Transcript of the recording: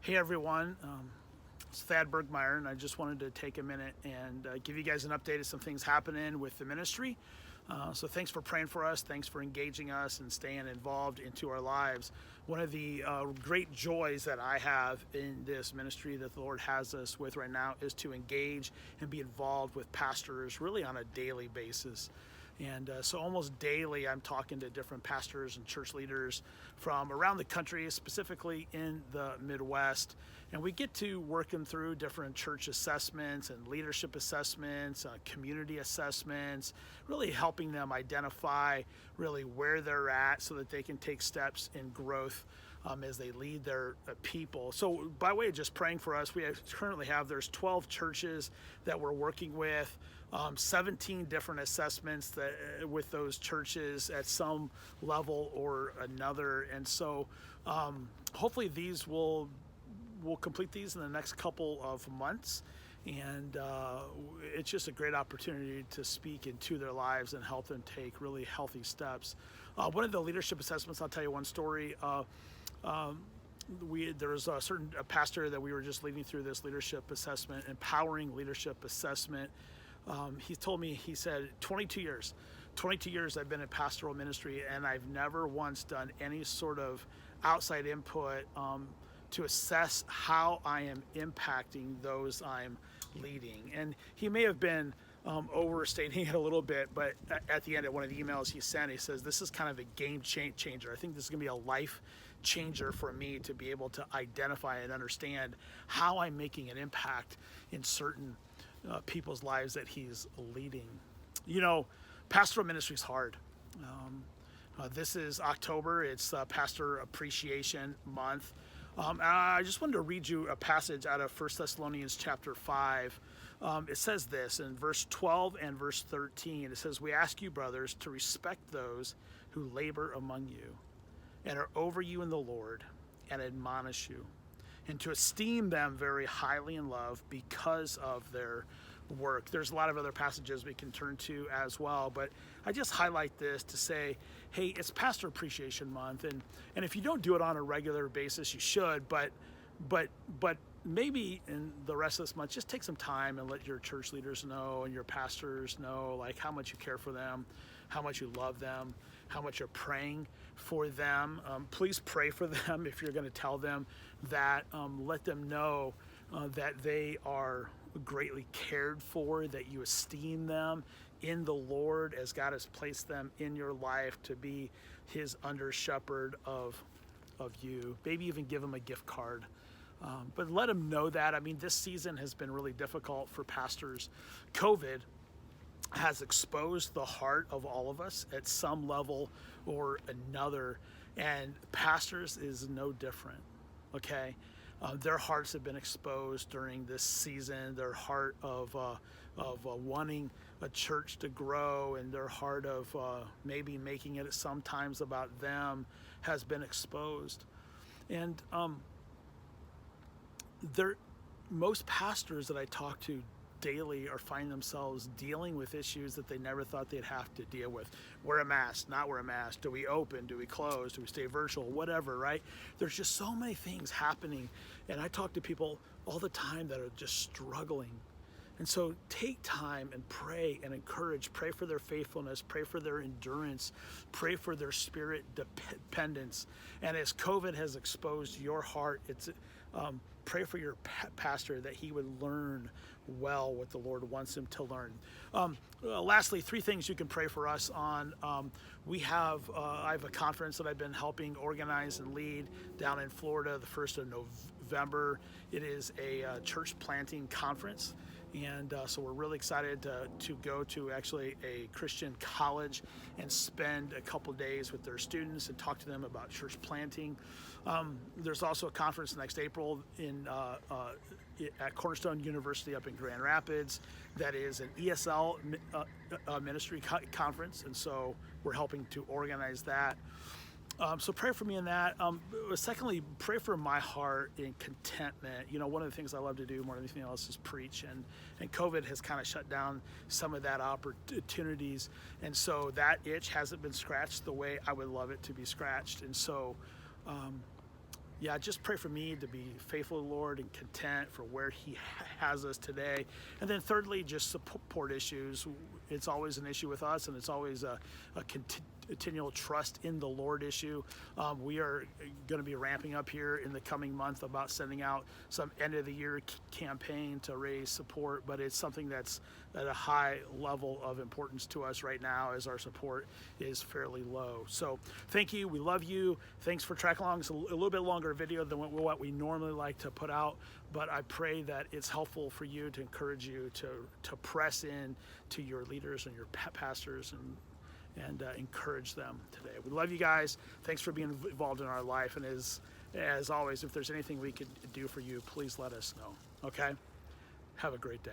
Hey everyone, it's Thad Bergmeyer, and I just wanted to take a minute and give you guys an update of some things happening with the ministry. So thanks for praying for us, thanks for engaging us and staying involved into our lives. One of the great joys that I have in this ministry that the Lord has us with right now is to engage and be involved with pastors really on a daily basis. And so almost daily, I'm talking to different pastors and church leaders from around the country, specifically in the Midwest. And we get to working through different church assessments and leadership assessments, community assessments, really helping them identify really where they're at so that they can take steps in growth as they lead their people. So by way of just praying for us, currently have, there's 12 churches that we're working with, 17 different assessments that with those churches at some level or another. And so hopefully we'll complete these in the next couple of months. And it's just a great opportunity to speak into their lives and help them take really healthy steps. One of the leadership assessments, I'll tell you one story. There was a certain pastor that we were just leading through this leadership assessment, empowering leadership assessment. He told me, he said, 22 years I've been in pastoral ministry, and I've never once done any sort of outside input to assess how I am impacting those I'm leading. And he may have been overstating it a little bit, but at the end of one of the emails he sent, he says, this is kind of a game changer. I think this is going to be a life changer for me to be able to identify and understand how I'm making an impact in certain people's lives that he's leading. You know, pastoral ministry is hard. This is October. It's Pastor Appreciation Month. I just wanted to read you a passage out of 1 Thessalonians chapter 5. It says this in verse 12 and verse 13. It says, we ask you, brothers, to respect those who labor among you and are over you in the Lord and admonish you, and to esteem them very highly in love because of their work. There's a lot of other passages we can turn to as well, but I just highlight this to say, hey, it's Pastor Appreciation Month, and if you don't do it on a regular basis, you should, but maybe in the rest of this month, just take some time and let your church leaders know and your pastors know like how much you care for them, how much you love them, how much you're praying for them. Please pray for them if you're going to tell them that. Let them know that they are greatly cared for, that you esteem them in the Lord as God has placed them in your life to be his under shepherd of you. Maybe even give them a gift card. But let them know that. I mean, this season has been really difficult for pastors. COVID has exposed the heart of all of us at some level or another, and pastors is no different, okay? Their hearts have been exposed during this season, their heart of wanting a church to grow, and their heart of maybe making it sometimes about them has been exposed. And most pastors that I talk to daily are finding themselves dealing with issues that they never thought they'd have to deal with. Wear a mask, not wear a mask. Do we open? Do we close? Do we stay virtual? Whatever, right? There's just so many things happening. And I talk to people all the time that are just struggling. And so take time and pray and encourage. Pray for their faithfulness. Pray for their endurance. Pray for their spirit dependence. And as COVID has exposed your heart, pray for your pastor that he would learn well what the Lord wants him to learn. Lastly, 3 things you can pray for us on. I have a conference that I've been helping organize and lead down in Florida the 1st of November. It is a church planting conference. And so we're really excited to go to actually a Christian college and spend a couple days with their students and talk to them about church planting. There's also a conference next April at Cornerstone University up in Grand Rapids that is an ESL ministry conference, and so we're helping to organize that. So pray for me in that. Secondly, pray for my heart in contentment. You know, one of the things I love to do more than anything else is preach, and COVID has kind of shut down some of that opportunities, and so that itch hasn't been scratched the way I would love it to be scratched. And so yeah, just pray for me to be faithful to the Lord and content for where He has us today. And then thirdly, just support issues. It's always an issue with us, and it's always a continual trust in the Lord issue. We are going to be ramping up here in the coming month about sending out some end of the year campaign to raise support, but it's something that's at a high level of importance to us right now, as our support is fairly low. So thank you. We love you. Thanks for tracking along. It's a little bit longer video than what we normally like to put out, but I pray that it's helpful for you, to encourage you to press in to your leaders and your pastors and encourage them today. We love you guys. Thanks for being involved in our life. And as always, if there's anything we could do for you, please let us know. Okay? Have a great day.